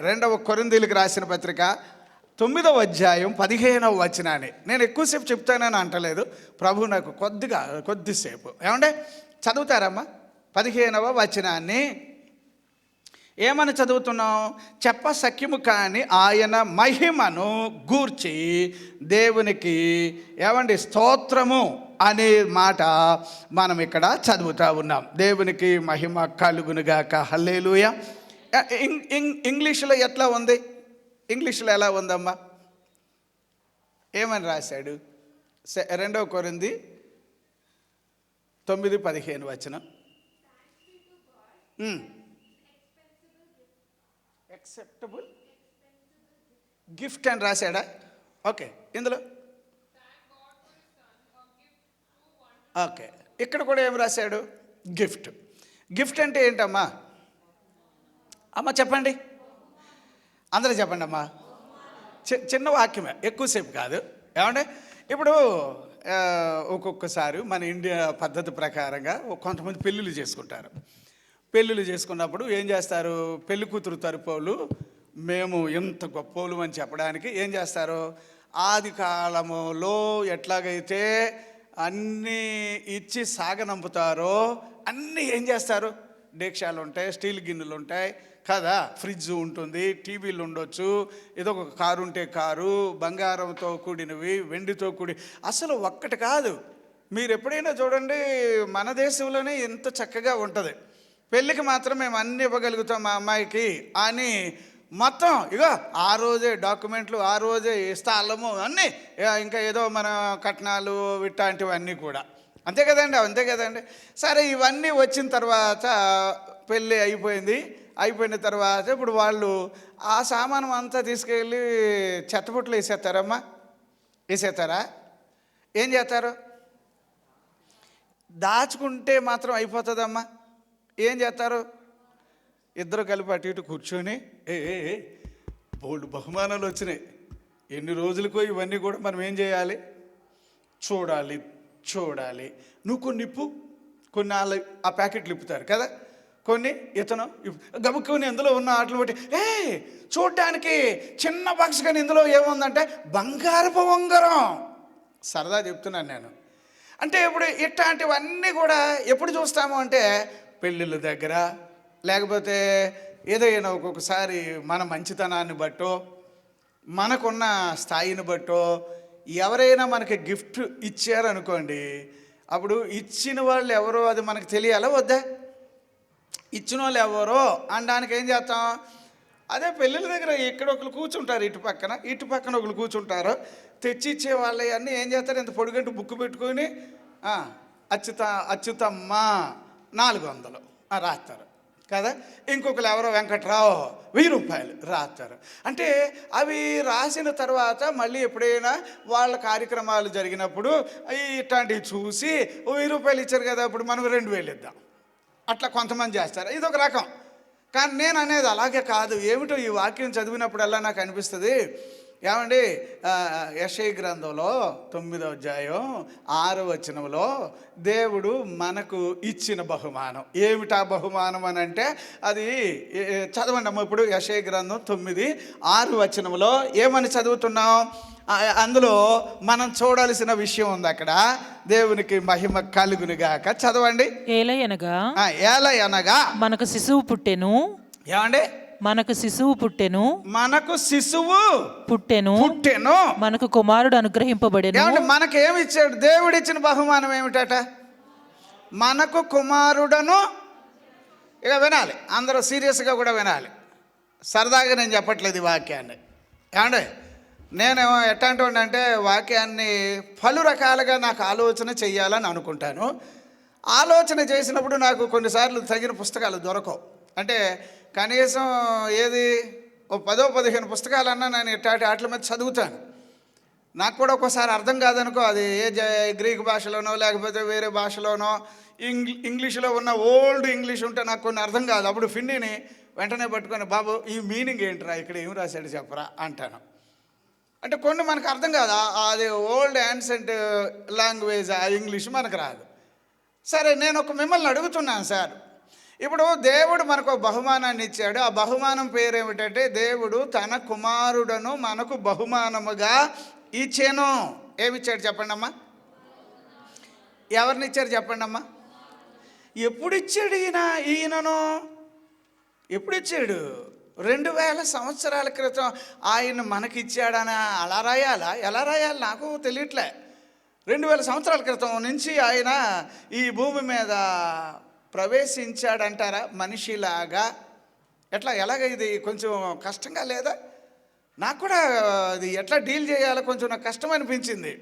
రెండవ కొరింథీయులకు రాసిన పత్రిక 9వ అధ్యాయం 15వ వచనాన్ని నేను ఎక్కువసేపు చెప్తానని అంటలేదు, ప్రభు నాకు కొద్దిసేపు ఏమంటే చదువుతారమ్మా. 15వ వచనాన్ని ఏమని చదువుతున్నాం? చెప్ప సఖ్యము కాని ఆయన మహిమను గూర్చి దేవునికి ఏమండి స్తోత్రము అనే మాట మనం ఇక్కడ చదువుతూ ఉన్నాం. దేవునికి మహిమ కలుగునుగాక, హల్లెలూయా. ఇంగ్లీష్లో ఎట్లా ఉంది? ఇంగ్లీష్లో ఎలా ఉందమ్మా? ఏమని రాశాడు? 2 కొరింథీ 9:15 వచనం. యాక్సెప్టబుల్ గిఫ్ట్ అని రాశాడా? ఓకే, ఇందులో ఓకే, ఇక్కడ కూడా ఏం రాశాడు? గిఫ్ట్. గిఫ్ట్ అంటే ఏంటమ్మా? అమ్మ చెప్పండి, అందరూ చెప్పండి అమ్మా. చిన్న వాక్యమే, ఎక్కువసేపు కాదు. ఏమంటే ఇప్పుడు ఒక్కొక్కసారి మన ఇండియా పద్ధతి ప్రకారంగా కొంతమంది పెళ్ళిళ్ళు చేసుకుంటారు. పెళ్ళిళ్ళు చేసుకున్నప్పుడు ఏం చేస్తారు? పెళ్లి కూతురు తరపులు మేము ఎంత గొప్పోలు అని చెప్పడానికి ఏం చేస్తారు? ఆది కాలములో ఎట్లాగైతే అన్నీ ఇచ్చి సాగనంపుతారో అన్నీ ఏం చేస్తారు? డేక్షాలు ఉంటాయి, స్టీల్ గిన్నెలు ఉంటాయి కదా, ఫ్రిడ్జ్ ఉంటుంది, టీవీలు ఉండొచ్చు, ఏదో ఒక కారు ఉంటే కారు, బంగారంతో కూడినవి, వెండితో కూడి, అసలు ఒక్కటి కాదు. మీరు ఎప్పుడైనా చూడండి, మన దేశంలోనే ఎంత చక్కగా ఉంటుంది. పెళ్ళికి మాత్రం మేము అన్నీ ఇవ్వగలుగుతాం మా అమ్మాయికి అని మొత్తం ఇగో ఆ రోజే డాక్యుమెంట్లు, ఆ రోజే స్థలము అన్నీ, ఇంకా ఏదో మన కట్నాలు ఇట్లాంటివన్నీ కూడా అంతే కదండి. సరే, ఇవన్నీ వచ్చిన తర్వాత పెళ్ళి అయిపోయిన తర్వాత ఇప్పుడు వాళ్ళు ఆ సామానం అంతా తీసుకెళ్ళి చెత్తబుట్టలు వేసేస్తారమ్మా. వేసేస్తారా? ఏం చేస్తారు? దాచుకుంటే మాత్రం అయిపోతుందమ్మా. ఏం చేస్తారు? ఇద్దరు కలిపి అటు ఇటు కూర్చొని బోల్డ్ బహుమానాలు వచ్చినాయి, ఎన్ని రోజులకో ఇవన్నీ కూడా మనం ఏం చేయాలి? చూడాలి. నువ్వు కొన్ని ఇప్పు, కొన్ని ఆ ప్యాకెట్లు ఇప్పుతారు కదా, కొన్ని ఇతను గబుక్కుని ఇందులో ఉన్న ఆటలు బట్టి చూడటానికి చిన్న బాక్స్, కానీ ఇందులో ఏముందంటే బంగారపు ఉంగరం. సరదా చెప్తున్నాను నేను. అంటే ఇప్పుడు ఇట్లాంటివన్నీ కూడా ఎప్పుడు చూస్తాము అంటే పెళ్ళిళ్ళ దగ్గర, లేకపోతే ఏదైనా ఒక్కొక్కసారి మన మంచితనాన్ని బట్టో, మనకున్న స్థాయిని బట్టో ఎవరైనా మనకి గిఫ్ట్ ఇచ్చారనుకోండి, అప్పుడు ఇచ్చిన వాళ్ళు ఎవరో అది మనకు తెలియాలా వద్దా? ఇచ్చిన వాళ్ళు ఎవరో అనడానికి ఏం చేస్తాం? అదే పెళ్ళిళ్ళ దగ్గర ఇక్కడ ఒకరు కూర్చుంటారు, ఇటు పక్కన ఒకరు కూర్చుంటారు. తెచ్చి ఇచ్చే వాళ్ళన్నీ ఏం చేస్తారు? ఇంత పొడిగంటు బుక్ పెట్టుకొని అచ్యుతమ్మ 400 రాస్తారు కదా. ఇంకొకరు ఎవరో వెంకట్రావు 1000 రూపాయలు రాస్తారు. అంటే అవి రాసిన తర్వాత మళ్ళీ ఎప్పుడైనా వాళ్ళ కార్యక్రమాలు జరిగినప్పుడు ఇట్లాంటివి చూసి 1000 రూపాయలు ఇచ్చారు కదా, ఇప్పుడు మనం 2000 ఇద్దాం, అట్లా కొంతమంది చేస్తారు. ఇదొక రకం. కానీ నేను అనేది అలాగే కాదు. ఏమిటో ఈ వాక్యం చదివినప్పుడల్లా నాకు అనిపిస్తుంది, ఏమండి, యెషయా గ్రంథంలో 9వ అధ్యాయం 6వ వచనంలో దేవుడు మనకు ఇచ్చిన బహుమానం ఏమిటా బహుమానం అని అంటే అది చదవండి అమ్మ. ఇప్పుడు యెషయా గ్రంథం 9:6 వచనంలో ఏమని చదువుతున్నాం? అందులో మనం చూడాల్సిన విషయం ఉంది అక్కడ. దేవునికి మహిమ కలుగునుగాక. చదవండి. ఏలయనగా మనకు శిశువు పుట్టెను. ఏమండి? మనకు శిశువు పుట్టెను. మనకు కుమారుడు అనుగ్రహింపబడెను. ఏమంటే మనకేమి ఇచ్చాడు? దేవుడు ఇచ్చిన బహుమానం ఏమిటట? మనకు కుమారుడను. ఇక వినాలి, అందరూ సీరియస్గా కూడా వినాలి. సరదాగా నేను చెప్పట్లేదు ఈ వాక్యాన్ని. ఏమంటే నేను ఎట్లాంటి అంటే వాక్యాన్ని పలు రకాలుగా నాకు ఆలోచన చెయ్యాలని అనుకుంటాను. ఆలోచన చేసినప్పుడు నాకు కొన్నిసార్లు తగిన పుస్తకాలు దొరకవు. అంటే కనీసం ఏది 10-15 పుస్తకాలన్నా నేను ఇట్లాంటి వాటి మీద చదువుతాను. నాకు కూడా ఒక్కోసారి అర్థం కాదనుకో, అది గ్రీక్ భాషలోనో లేకపోతే వేరే భాషలోనో ఇంగ్లీష్లో ఉన్న ఓల్డ్ ఇంగ్లీష్ ఉంటే నాకు కొన్ని అర్థం కాదు. అప్పుడు ఫిన్నీని వెంటనే పట్టుకొని, బాబు ఈ మీనింగ్ ఏంట్రా, ఇక్కడ ఏం రాశాడు చెప్పరా అంటాను. అంటే కొన్ని మనకు అర్థం కాదు, అది ఓల్డ్ యాన్సెంట్ లాంగ్వేజ్, ఆ ఇంగ్లీష్ మనకు రాదు. సరే, నేను మిమ్మల్ని అడుగుతున్నాను సార్, ఇప్పుడు దేవుడు మనకు బహుమానాన్ని ఇచ్చాడు. ఆ బహుమానం పేరు ఏమిటంటే, దేవుడు తన కుమారుడను మనకు బహుమానముగా ఇచ్చాను. ఏమిచ్చాడు చెప్పండి అమ్మా? ఎవరిని ఇచ్చారు చెప్పండి అమ్మా? ఎప్పుడు ఇచ్చాడు ఈయనను? ఎప్పుడు ఇచ్చాడు? 2000 సంవత్సరాల క్రితం ఆయన మనకిచ్చాడని అలా రాయాలా? ఎలా రాయాలి నాకు తెలియట్లే. 2000 సంవత్సరాల క్రితం నుంచి ఆయన ఈ భూమి మీద ప్రవేశించాడంటారా మనిషిలాగా? ఎలాగ ఇది కొంచెం కష్టంగా లేదా? నాకు కూడా అది ఎట్లా డీల్ చేయాలో కొంచెం నాకు కష్టం అనిపించింది.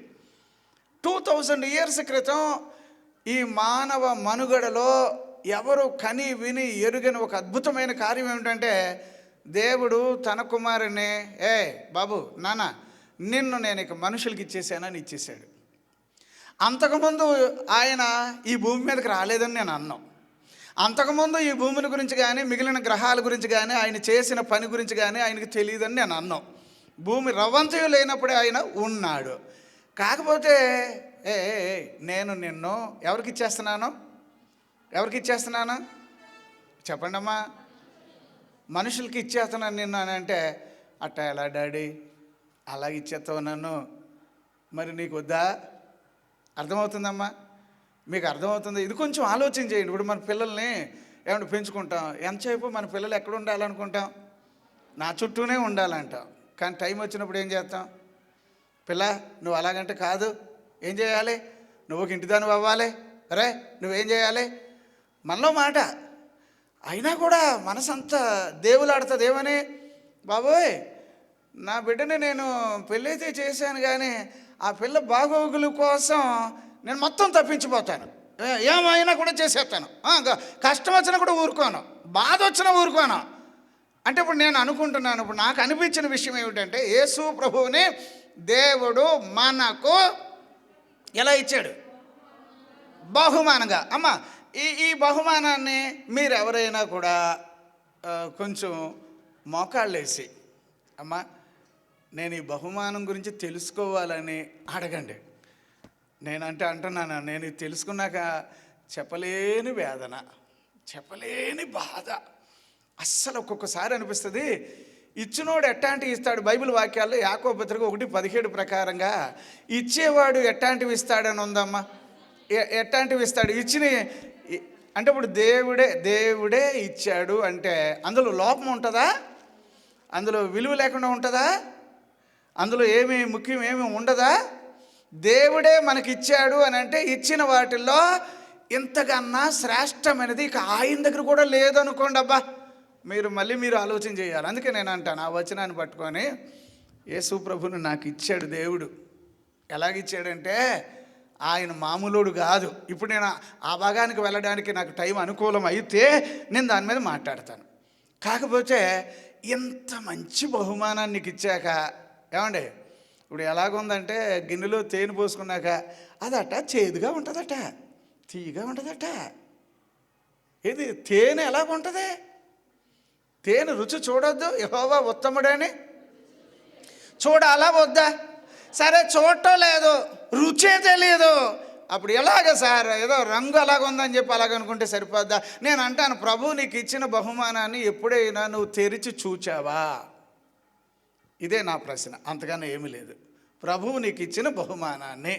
2000 ఇయర్స్ క్రితం ఈ మానవ మనుగడలో ఎవరు కని విని ఎరుగని ఒక అద్భుతమైన కార్యం ఏమిటంటే, దేవుడు తన కుమారుని, బాబు నాన్న నిన్ను నేను ఇక మనుషులకి ఇచ్చేసానని ఇచ్చేసాడు. అంతకుముందు ఆయన ఈ భూమి మీదకి రాలేదని నేను అన్నాను. అంతకుముందు ఈ భూమిని గురించి కానీ మిగిలిన గ్రహాల గురించి కానీ ఆయన చేసిన పని గురించి కానీ ఆయనకి తెలియదని నేను అన్నాను. భూమి రవ్వంతయు లేనప్పుడే ఆయన ఉన్నాడు. కాకపోతే నేను నిన్ను ఎవరికి ఇచ్చేస్తున్నాను చెప్పండి అమ్మా? మనుషులకి ఇచ్చేస్తున్నాను నిన్ను అని అంటే, అట్ట ఎలా డాడీ అలాగ ఇచ్చేస్తావు నన్ను? మరి నీకు వద్దా? అర్థమవుతుందమ్మా? మీకు అర్థమవుతుంది? ఇది కొంచెం ఆలోచన చేయండి. ఇప్పుడు మన పిల్లల్ని ఏమంటే పెంచుకుంటాం, ఎంతసేపు మన పిల్లలు ఎక్కడ ఉండాలనుకుంటాం? నా చుట్టూనే ఉండాలంటాం. కానీ టైం వచ్చినప్పుడు ఏం చేస్తాం? పిల్ల నువ్వు అలాగంటే కాదు, ఏం చేయాలి? నువ్వు ఒక ఇంటిదాన్ని అవ్వాలి, నువ్వేం చేయాలి? మనలో మాట. అయినా కూడా మనసంతా దేవులాడుతుంది. ఏమని? బాబోయ్ నా బిడ్డని నేను పెళ్ళైతే చేశాను, కానీ ఆ పిల్ల బాగోగుల కోసం నేను మొత్తం తప్పించిపోతాను, ఏమైనా కూడా చేసేస్తాను, కష్టం వచ్చినా కూడా ఊరుకోను, బాధ వచ్చినా ఊరుకోను. అంటే ఇప్పుడు నేను అనుకుంటున్నాను, ఇప్పుడు నాకు అనిపించిన విషయం ఏమిటంటే, యేసు ప్రభువుని దేవుడు మనకు ఎలా ఇచ్చాడు? బహుమానంగా. అమ్మ ఈ బహుమానాన్ని మీరు ఎవరైనా కూడా కొంచెం మోకాళ్ళేసి, అమ్మ నేను ఈ బహుమానం గురించి తెలుసుకోవాలని అడగండి. నేనంటే అంటున్నాను, నేను ఇది తెలుసుకున్నాక చెప్పలేని వేదన, చెప్పలేని బాధ. అస్సలు ఒక్కొక్కసారి అనిపిస్తుంది, ఇచ్చినోడు ఎట్టాంటివి ఇస్తాడు? బైబిల్ వాక్యాల్లో యాకోబు పత్రిక 1:17 ప్రకారంగా ఇచ్చేవాడు ఎట్టాంటివి ఇస్తాడని ఉందమ్మా. ఎట్టాంటివి ఇస్తాడు? అంటే ఇప్పుడు దేవుడే ఇచ్చాడు అంటే అందులో లోపం ఉంటుందా? అందులో విలువ లేకుండా ఉంటుందా? అందులో ముఖ్యం ఏమీ ఉండదా? దేవుడే మనకిచ్చాడు అని అంటే, ఇచ్చిన వాటిల్లో ఇంతకన్నా శ్రేష్టమైనది ఇక ఆయన దగ్గర కూడా లేదనుకోండి. అబ్బా మీరు ఆలోచన చేయాలి. అందుకే నేను అంటాను, ఆ వచనాన్ని పట్టుకొని, యేసు ప్రభుని నాకు ఇచ్చాడు దేవుడు. ఎలాగిచ్చాడంటే ఆయన మామూలుడు కాదు. ఇప్పుడు నేను ఆ భాగానికి వెళ్ళడానికి నాకు టైం అనుకూలం అయితే నేను దాని మీద మాట్లాడతాను. కాకపోతే ఇంత మంచి బహుమానాన్ని నీకు ఇచ్చాక, ఏమండి ఇప్పుడు ఎలాగుందంటే, గిన్నెలో తేనె పోసుకున్నాక అదట చేదుగా ఉంటుందట, తీయగా ఉంటుందట. ఇది తేనె ఎలాగుంటుంది? తేనె రుచి చూడొద్దు, యెహోవా ఉత్తముడని చూడాలా వద్దా? సరే చూడటం లేదు, రుచే తెలియదు, అప్పుడు ఎలాగ సార్? ఏదో రంగు అలాగుందని చెప్పి అలాగనుకుంటే సరిపోద్దా? నేను అంటాను, ప్రభు నీకు ఇచ్చిన బహుమానాన్ని ఎప్పుడైనా నువ్వు తెరిచి చూచావా? ఇదే నా ప్రశ్న, అంతకన్నా ఏమీ లేదు. ప్రభువు నీకు ఇచ్చిన బహుమానాన్ని,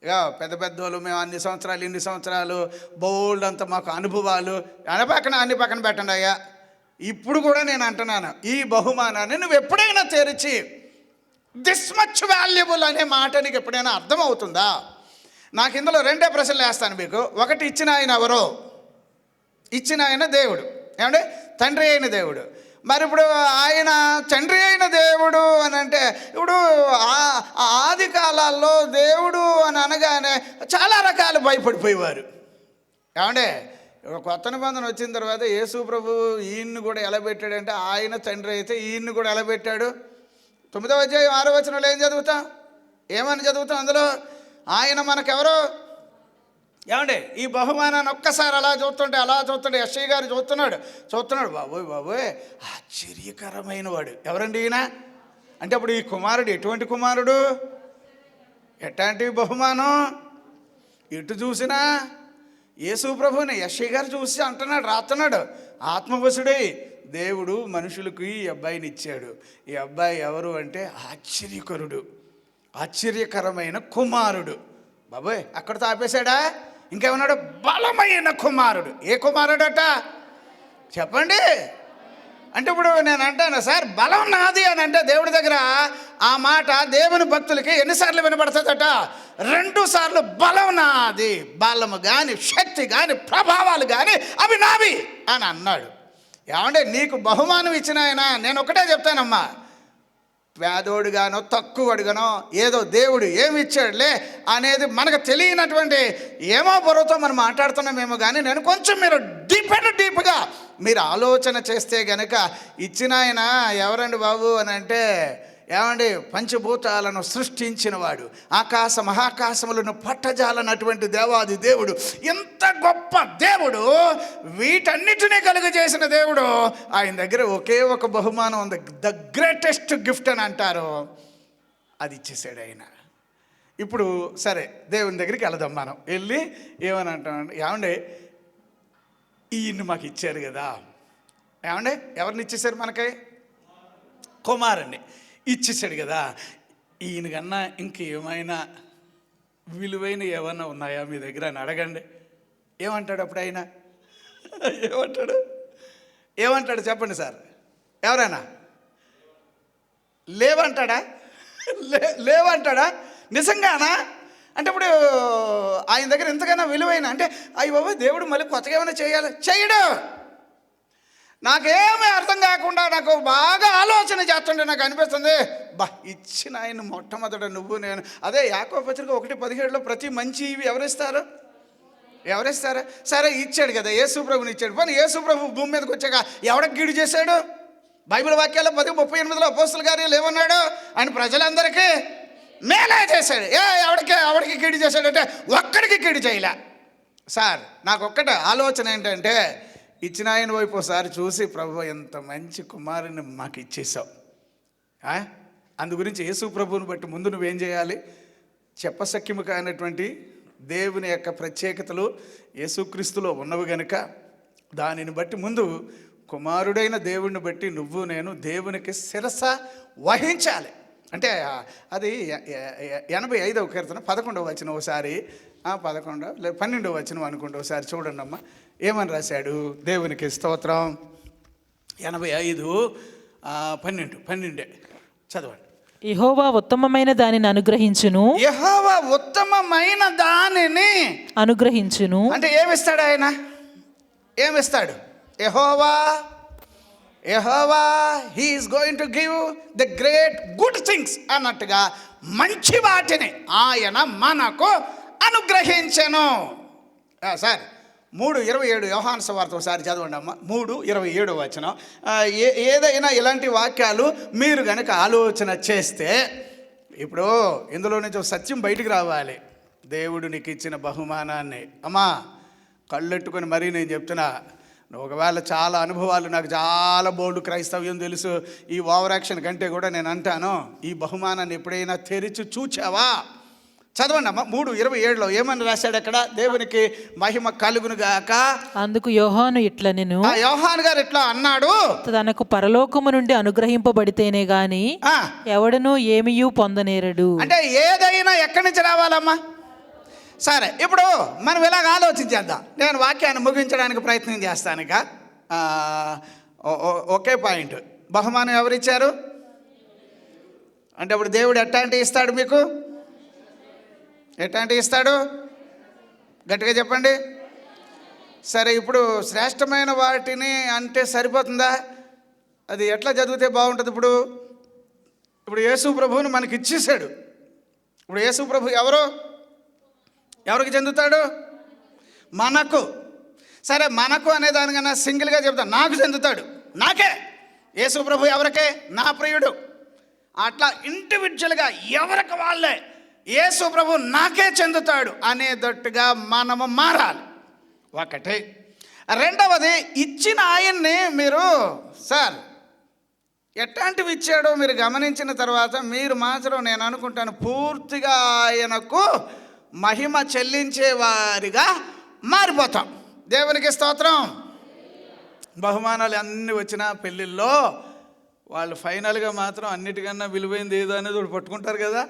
ఇక పెద్ద పెద్దోళ్ళు మేము ఇన్ని సంవత్సరాలు బోల్డ్ అంత మాకు అనుభవాలు అన్ని పక్కన పెట్టండి అయ్యా. ఇప్పుడు కూడా నేను అంటున్నాను, ఈ బహుమానాన్ని నువ్వు ఎప్పుడైనా తెరిచి, దిస్ మచ్ వాల్యుబుల్ అనే మాట నీకు ఎప్పుడైనా అర్థమవుతుందా? నాకు ఇందులో 2 ప్రశ్నలు వేస్తాను మీకు. ఒకటి, ఇచ్చిన ఆయన ఎవరో? ఇచ్చిన ఆయన దేవుడు, ఏమంటే తండ్రి అయిన దేవుడు. మరి ఇప్పుడు ఆయన తండ్రి అయిన దేవుడు అని అంటే, ఇప్పుడు ఆది కాలాల్లో దేవుడు అని అనగానే చాలా రకాలు భయపడిపోయేవారు. ఏమంటే కొత్త నిబంధన వచ్చిన తర్వాత యేసు ప్రభు ఈయన్ని కూడా ఎలా పెట్టాడంటే, ఆయన తండ్రి అయితే ఈయన్ని కూడా ఎలా పెట్టాడు? 9వ అధ్యాయం 6వ వచనంలో ఏమని చదువుతాం? అందులో ఆయన మనకెవరో, ఏమండి ఈ బహుమానాన్ని ఒక్కసారి అలా చూస్తుంటే యెషయా గారు చూస్తున్నాడు. బాబోయ్ ఆశ్చర్యకరమైన వాడు ఎవరండి ఈయన అంటే, అప్పుడు ఈ కుమారుడు ఎటువంటి కుమారుడు? ఎట్లాంటి బహుమానం? ఎటు చూసినా యేసు ప్రభువుని యెషయా గారు చూసి అంటున్నాడు, రాస్తున్నాడు, ఆత్మవశుడై దేవుడు మనుషులకు ఈ అబ్బాయిని ఇచ్చాడు. ఈ అబ్బాయి ఎవరు అంటే ఆశ్చర్యకరుడు, ఆశ్చర్యకరమైన కుమారుడు. బాబోయ్, అక్కడితో ఆపేశాడా? ఇంకేమన్నాడు? బలమైన కుమారుడు. ఏ కుమారుడట చెప్పండి. అంటే ఇప్పుడు నేను అంటాను, సార్ బలం నాది అని అంటే దేవుడి దగ్గర ఆ మాట దేవుని భక్తులకి ఎన్నిసార్లు వినబడుతుందట? 2 సార్లు బలం నాది, బలము కానీ శక్తి కానీ ప్రభావాలు కానీ అవి నావి అని అన్నాడు. ఏమంటే నీకు బహుమానం ఇచ్చిన ఆయన, నేను ఒకటే చెప్తానమ్మా, పేదోడుగానో తక్కువడుగానో ఏదో దేవుడు ఏమి ఇచ్చాడులే అనేది మనకు తెలియనటువంటి ఏమో బుర్రతో మనం మాట్లాడుతున్నామేమో, కానీ నేను కొంచెం మీరు డీప్గా మీరు ఆలోచన చేస్తే గనక ఇచ్చిన ఆయన ఎవరండి బాబు అని అంటే, ఏమండి, పంచభూతాలను సృష్టించిన వాడు, ఆకాశ మహాకాశములను పట్టజాలనటువంటి దేవాది దేవుడు, ఎంత గొప్ప దేవుడు, వీటన్నిటినీ కలుగజేసిన దేవుడు, ఆయన దగ్గర ఒకే ఒక బహుమానం ఉంది, ద గ్రేటెస్ట్ గిఫ్ట్ అని అంటారు, అది ఇచ్చేసాడు ఆయన. ఇప్పుడు సరే, దేవుని దగ్గరికి వెళదాం. మనం వెళ్ళి ఏమని అంటామండి, ఏమండి ఈయన్ని మాకు ఇచ్చారు కదా, ఏమండి ఎవరిని ఇచ్చేసారు మనకి? కుమారుణ్ణి ఇచ్చేసాడు కదా, ఈయన కన్నా ఇంకేమైనా విలువైన ఏమన్నా ఉన్నాయా మీ దగ్గర అని అడగండి. ఏమంటాడు అప్పుడు ఆయన? ఏమంటాడు చెప్పండి సార్? ఎవరైనా లేవంటాడా? లేవంటాడా? నిజంగానా? అంటే ఇప్పుడు ఆయన దగ్గర ఎంతకైనా విలువైన అంటే, అయ్యి బాబు దేవుడు మళ్ళీ కొత్తగా ఏమైనా చేయాలి? చేయడు. నాకేమీ అర్థం కాకుండా నాకు బాగా ఆలోచన చేస్తుంటే నాకు అనిపిస్తుంది, ఇచ్చిన ఆయన మొట్టమొదట నువ్వు నేను. అదే యాకోబు పత్రిక 1:17 ప్రతి మంచి ఇవి ఎవరిస్తారు? సరే ఇచ్చాడు కదా, యేసు ప్రభుని ఇచ్చాడు. పోనీ యేసు ప్రభు భూమి మీదకి వచ్చాక ఎవడికి గీడు చేశాడు? బైబిల్ వాక్యాల్లో 10:38 అపోస్తుల కార్యాలు ఏమన్నాడు? ఆయన ప్రజలందరికీ మేలే చేశాడు. ఎవడికి కీడు చేశాడంటే ఒక్కడికి కీడు చేయలే. సార్ నాకు ఒక్కటే ఆలోచన ఏంటంటే, ఇచ్చిన ఆయన వైపు ఒకసారి చూసి, ప్రభు ఎంత మంచి కుమారుని మాకు ఇచ్చేసావు, అందు గురించి యేసు ప్రభువుని బట్టి ముందు నువ్వేం చేయాలి? చెప్పసఖ్యము కానటువంటి దేవుని యొక్క ప్రత్యేకతలు యేసుక్రీస్తులో ఉన్నవి గనుక దానిని బట్టి ముందు కుమారుడైన దేవుడిని బట్టి నువ్వు నేను దేవునికి శిరస వహించాలి. అంటే అది 85వ కీర్తన 11వ వచనం ఒకసారి, 12వ వచనం అనుకుంటా, ఒకసారి చూడండి అమ్మా ఏమని రాశాడు. దేవునికి స్తోత్రం. 85:12 చదవండి. యెహోవా ఉత్తమమైన దానిని అనుగ్రహించును. యెహోవా ఉత్తమమైన దానిని అనుగ్రహించును. అంటే ఏమిస్తాడు ఆయన? ఏమిస్తాడు? Jehovah he is going to give the great good things అన్నట్టుగా మంచి వాటిని ఆయన మనకు అనుగ్రహించెను. సార్ 3:27 యోహాను సువార్త ఒకసారి చదవండి అమ్మ. 3:27 వచనం. ఏదైనా ఇలాంటి వాక్యాలు మీరు కనుక ఆలోచన చేస్తే, ఇప్పుడు ఇందులో నుంచి సత్యం బయటికి రావాలి. దేవుడు నీకు ఇచ్చిన బహుమానాన్ని అమ్మా కళ్ళెట్టుకొని మరీ నేను చెప్తున్నా, ఒకవేళ చాలా అనుభవాలు నాకు చాలా బోల్డ్ క్రైస్తవ్యం తెలుసు, ఈ ఓవర్ యాక్షన్ కంటే కూడా నేను అంటాను, ఈ బహుమానాన్ని ఎప్పుడైనా తెరిచి చూచావా? చదవండి అమ్మ. 3:27 ఏమని రాశాడు అక్కడ? దేవునికి మహిమ కలుగును గాక. అందుకు యోహాను ఇట్లా, నేను యోహాను గారు ఇట్లా అన్నాడు, తనకు పరలోకము నుండి అనుగ్రహింపబడితేనే గాని ఎవడనూ ఏమీయూ పొందనేరడు. అంటే ఏదైనా ఎక్కడి నుంచి రావాలమ్మా? సరే, ఇప్పుడు మనం ఇలాగ ఆలోచించేద్దాం. నేను వాక్యాన్ని ముగించడానికి ప్రయత్నం చేస్తాను. ఇక ఒకే పాయింట్, బహుమానం ఎవరిచ్చారు అంటే ఇప్పుడు దేవుడు ఎట్లాంటి ఇస్తాడు మీకు? ఎట్లాంటి ఇస్తాడు? గట్టిగా చెప్పండి. సరే, ఇప్పుడు శ్రేష్టమైన వాటిని అంటే సరిపోతుందా? అది ఎట్లా చదివితే బాగుంటుంది? ఇప్పుడు యేసు ప్రభువుని మనకి ఇచ్చేసాడు. ఇప్పుడు యేసు ప్రభు ఎవరికి చెందుతాడు? మనకు. సరే, మనకు అనే దానికన్నా సింగిల్గా చెప్తాను, నాకు చెందుతాడు. నాకే. యేసు ప్రభు ఎవరికే? నా ప్రియుడు. అట్లా ఇండివిజువల్గా ఎవరికి వాళ్ళే యేసు ప్రభు నాకే చెందుతాడు అనేటట్టుగా మనము మారాలి. ఒకటి. రెండవది, ఇచ్చిన ఆయన్ని మీరు సార్ ఎట్లాంటివి ఇచ్చాడో మీరు గమనించిన తర్వాత మీరు మాత్రం నేను అనుకుంటాను పూర్తిగా ఆయనకు మహిమ చెల్లించే వారిగా మారిపోతాం. దేవునికి స్తోత్రం. బహుమానాలు అన్నీ వచ్చిన పెళ్ళిళ్ళలో వాళ్ళు ఫైనల్గా మాత్రం అన్నిటికన్నా విలువైంది ఏదో అనేది ఒకటి పట్టుకుంటారు కదా.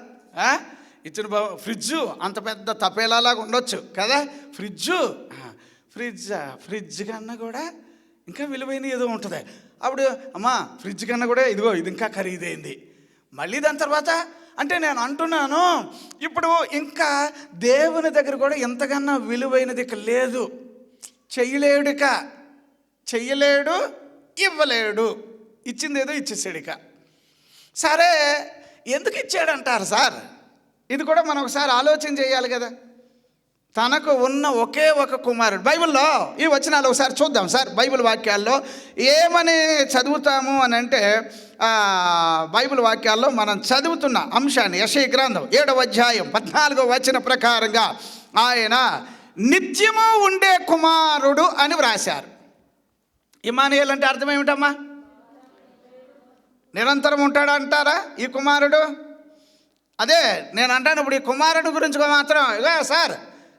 ఇచ్చిన ఫ్రిడ్జు అంత పెద్ద తపేలాగా ఉండొచ్చు కదా. ఫ్రిడ్జ్ కన్నా కూడా ఇంకా విలువైన ఏదో ఉంటుంది. అప్పుడు అమ్మా ఫ్రిడ్జ్ కన్నా కూడా ఇదిగో ఇది ఇంకా ఖరీదైంది. మళ్ళీ దాని తర్వాత అంటే నేను అంటున్నాను, ఇప్పుడు ఇంకా దేవుని దగ్గర కూడా ఎంతకన్నా విలువైనది ఇక లేదు. చెయ్యలేడు, ఇవ్వలేడు. ఇచ్చింది ఏదో ఇచ్చేసాడు. ఇక సరే ఎందుకు ఇచ్చాడంటారు సార్? ఇది కూడా మనం ఒకసారి ఆలోచన చేయాలి కదా. తనకు ఉన్న ఒకే ఒక కుమారుడు. బైబిల్లో ఈ వచనాలు ఒకసారి చూద్దాం సార్. బైబిల్ వాక్యాల్లో ఏమని చదువుతాము అని అంటే, బైబిల్ వాక్యాల్లో మనం చదువుతున్న అంశాన్ని యెషయా గ్రంథం 7వ అధ్యాయం 14వ వచన ప్రకారంగా ఆయన నిత్యము ఉండే కుమారుడు అని వ్రాశారు. ఇమ్మానుయేల్ అంటే అర్థం ఏమిటమ్మా? నిరంతరం ఉంటాడంటారా ఈ కుమారుడు? అదే నేను అంటాను. ఇప్పుడు ఈ కుమారుడు గురించి మాత్రం సార్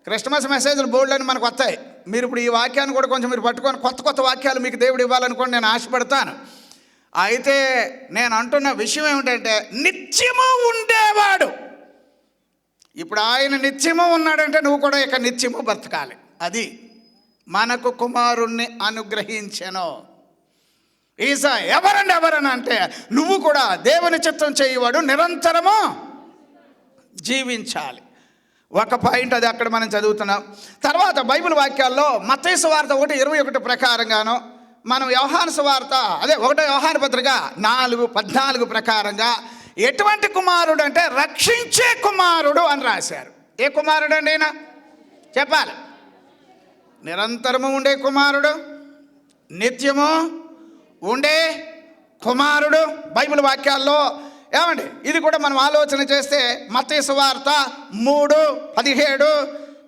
క్రిస్మస్ మెసేజ్లు బోల్డ్ అని మనకు వస్తాయి. మీరు ఇప్పుడు ఈ వాక్యాన్ని కూడా కొంచెం మీరు పట్టుకొని కొత్త వాక్యాలు మీకు దేవుడు ఇవ్వాలనుకోండి నేను ఆశపడతాను. అయితే నేను అంటున్న విషయం ఏమిటంటే నిత్యము ఉండేవాడు. ఇప్పుడు ఆయన నిత్యము ఉన్నాడంటే నువ్వు కూడా ఇక నిత్యము బ్రతకాలి. అది మనకు కుమారుణ్ణి అనుగ్రహించెను. ఈసా ఎవరని అంటే నువ్వు కూడా దేవుని చిత్తం చేయవాడు, నిరంతరము జీవించాలి. ఒక పాయింట్ అది అక్కడ మనం చదువుతున్నాం. తర్వాత బైబిల్ వాక్యాల్లో మత్తయి సువార్త 1:21 ప్రకారంగాను, మనం యోహాను సువార్త 1 యోహాను పత్రిక 4:14 ప్రకారంగా ఎటువంటి కుమారుడు అంటే రక్షించే కుమారుడు అని రాశారు. ఏ కుమారుడు అండి అయినా చెప్పాలి? నిరంతరము ఉండే కుమారుడు, నిత్యము ఉండే కుమారుడు. బైబిల్ వాక్యాల్లో ఏమండి ఇది కూడా మనం ఆలోచన చేస్తే మత్తయి సువార్త 3:17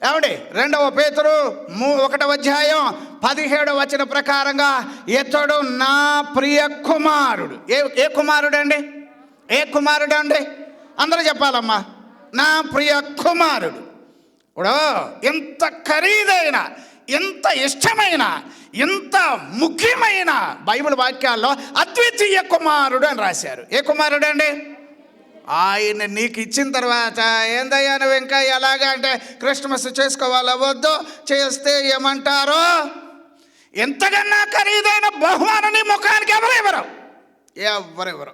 ఏమండి 2వ పేతురు 1వ అధ్యాయం 17వ వచన ప్రకారంగా ఇతడు నా ప్రియ కుమారుడు. ఏ కుమారుడు అండి? ఏ కుమారుడు అండి? అందరూ చెప్పాలమ్మా. నా ప్రియ కుమారుడు. ఇప్పుడు ఎంత ఖరీదైన, ఎంత ఇష్టమైన, ఎంత ముఖ్యమైన బైబిల్ వాక్యాల్లో అద్వితీయ కుమారుడు అని రాశారు. ఏ కుమారుడు అండి? ఆయన నీకు ఇచ్చిన తర్వాత ఏందయ్యా నువ్వు ఇంకా ఎలాగా అంటే క్రిస్మస్ చేసుకోవాలా వద్దు, చేస్తే ఏమంటారో, ఎంతకన్నా ఖరీదైన బహుమానం నీ ముఖానికి ఎవరెవరు.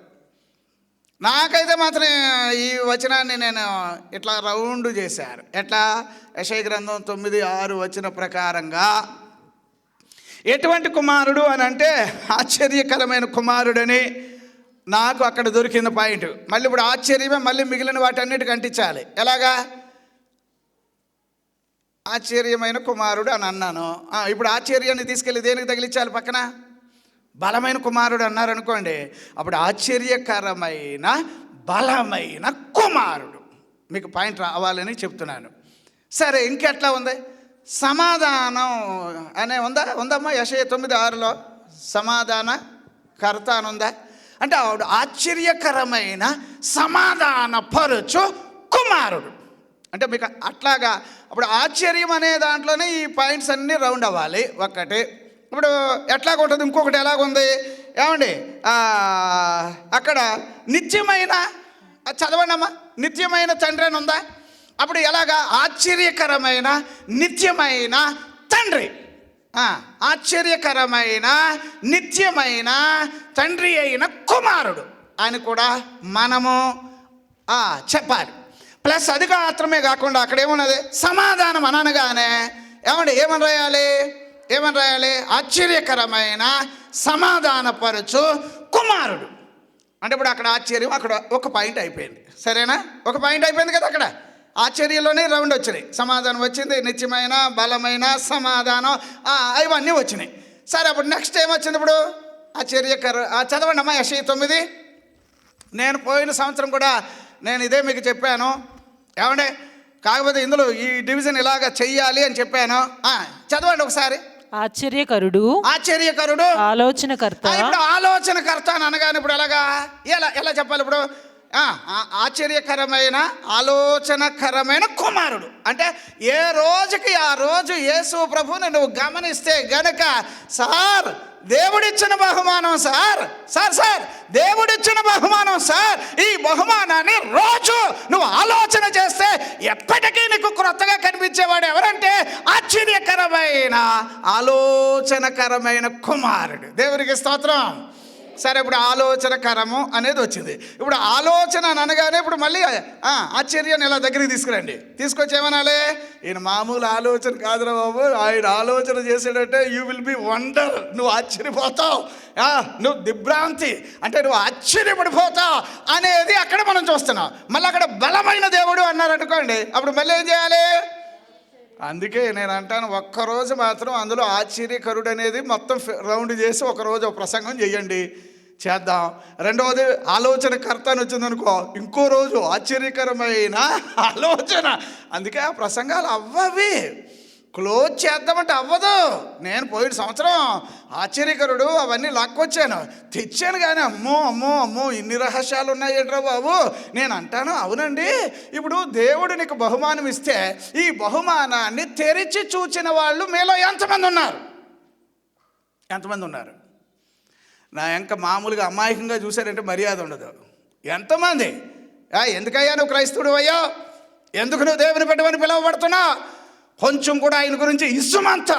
నాకైతే మాత్రం ఈ వచనాన్ని నేను ఇట్లా రౌండ్ చేశారు. ఎట్లా? యెషయా గ్రంథం 9:6 వచన ప్రకారంగా ఎటువంటి కుమారుడు అని అంటే ఆశ్చర్యకరమైన కుమారుడని నాకు అక్కడ దొరికిన పాయింట్. మళ్ళీ ఇప్పుడు ఆశ్చర్యమే మళ్ళీ మిగిలిన వాటన్నిటికి అంటించాలి. ఎలాగా? ఆశ్చర్యమైన కుమారుడు అని అన్నాను. ఇప్పుడు ఆశ్చర్యాన్ని తీసుకెళ్ళి దేనికి తగిలించాలి? పక్కన బలమైన కుమారుడు అన్నారనుకోండి, అప్పుడు ఆశ్చర్యకరమైన బలమైన కుమారుడు. మీకు పాయింట్ రావాలని చెప్తున్నాను. సరే ఇంకెట్లా ఉంది? సమాధానం అనే ఉందమ్మా యెషయా 9:6లో సమాధాన కర్త అని ఉందా? అంటే ఆవిడ ఆశ్చర్యకరమైన సమాధాన పరుచు కుమారుడు. అంటే మీకు అట్లాగా అప్పుడు ఆశ్చర్యం అనే దాంట్లోనే ఈ పాయింట్స్ అన్నీ రౌండ్ అవ్వాలి. ఒకటి ఇప్పుడు ఎట్లాగుంటుంది, ఇంకొకటి ఎలాగుంది ఏమండి? అక్కడ నిత్యమైన, చదవండి అమ్మా, నిత్యమైన తండ్రి అని ఉందా? అప్పుడు ఎలాగా? ఆశ్చర్యకరమైన నిత్యమైన తండ్రి. ఆశ్చర్యకరమైన నిత్యమైన తండ్రి అయిన కుమారుడు అని కూడా మనము చెప్పాలి. ప్లస్ అది మాత్రమే కాకుండా అక్కడ ఏమున్నది? సమాధానం అనగానే ఏమండి ఏమని రాయాలి? ఆశ్చర్యకరమైన సమాధానపరచు కుమారుడు. అంటే ఇప్పుడు అక్కడ ఆశ్చర్యం, అక్కడ ఒక పాయింట్ అయిపోయింది. సరేనా? ఒక పాయింట్ అయిపోయింది కదా. అక్కడ ఆశ్చర్యంలోనే రౌండ్ వచ్చినాయి. సమాధానం వచ్చింది, నిత్యమైన బలమైన సమాధానం ఇవన్నీ వచ్చినాయి. సరే అప్పుడు నెక్స్ట్ ఏమొచ్చింది? ఇప్పుడు చదవండి అమ్మా యెషయా 9. నేను పోయిన సంవత్సరం కూడా నేను ఇదే మీకు చెప్పాను ఏమండి. కాకపోతే ఇందులో ఈ డివిజన్ ఇలాగ చెయ్యాలి అని చెప్పాను. చదవండి ఒకసారి. ఆశ్చర్యకరుడు, ఆలోచనకర్త. ఇప్పుడు ఆలోచనకర్త అని అనగానే ఇప్పుడు ఎలా చెప్పాలి? ఇప్పుడు ఆశ్చర్యకరమైన ఆలోచనకరమైన కుమారుడు అంటే ఏ రోజుకి ఆ రోజు యేసు ప్రభువుని నువ్వు గమనిస్తే గనక, సార్ దేవుడిచ్చిన బహుమానం సార్, దేవుడిచ్చిన బహుమానం సార్, ఈ బహుమానాన్ని రోజు నువ్వు ఆలోచన చేస్తే ఎప్పటికీ నీకు క్రొత్తగా కనిపించేవాడు ఎవరంటే ఆశ్చర్యకరమైన ఆలోచనకరమైన కుమారుడు. దేవునికి స్తోత్రం. సరే, ఇప్పుడు ఆలోచనకరము అనేది వచ్చింది. ఇప్పుడు ఆలోచన అనగానే ఇప్పుడు మళ్ళీ ఆశ్చర్యాన్ని ఇలా దగ్గరికి తీసుకురండి. తీసుకొచ్చి ఏమనాలి? ఈయన మామూలు ఆలోచన కాదురా బాబు, ఆయన ఆలోచన చేసేటంటే యూ విల్ బి వండర్, నువ్వు ఆశ్చర్యపోతావు, నువ్వు దిగ్భ్రాంతి అంటే నువ్వు ఆశ్చర్యపడిపోతావు అనేది అక్కడ మనం చూస్తున్నాం. మళ్ళీ అక్కడ బలమైన దేవుడు అన్నారు అనుకోండి, అప్పుడు మళ్ళీ ఏం చేయాలి? అందుకే నేను అంటాను, ఒక్కరోజు మాత్రం అందులో ఆశ్చర్యకరుడు అనేది మొత్తం రౌండ్ చేసి ఒకరోజు ఒక ప్రసంగం చేయండి, చేద్దాం. రెండవది ఆలోచనకర్త అని వచ్చిందనుకో, ఇంకో రోజు ఆశ్చర్యకరమైన ఆలోచన. అందుకే ఆ ప్రసంగాలు అవ్వవి, క్లోజ్ చేద్దామంటే అవ్వదు. నేను పోయిన సంవత్సరం ఆశ్చర్యకరుడు అవన్నీ లాక్కొచ్చాను, తెచ్చాను, కానీ అమ్మో అమ్మో అమ్మో ఇన్ని రహస్యాలు ఉన్నాయేంట్రా బాబు. నేను అంటాను, అవునండి, ఇప్పుడు దేవుడు నీకు బహుమానం ఇస్తే ఈ బహుమానాన్ని తెరిచి చూచిన వాళ్ళు మీలో ఎంతమంది ఉన్నారు? ఎంతమంది ఉన్నారు? నా ఇంకా మామూలుగా అమాయకంగా చూశారంటే మర్యాద ఉండదు. ఎంతమంది? ఎందుకయ్యా నువ్వు క్రైస్తవుడు అయ్యో, ఎందుకు నువ్వు దేవుని పెట్టమని పిలువబడుతున్నావు? కొంచెం కూడా ఆయన గురించి ఇసుమంతా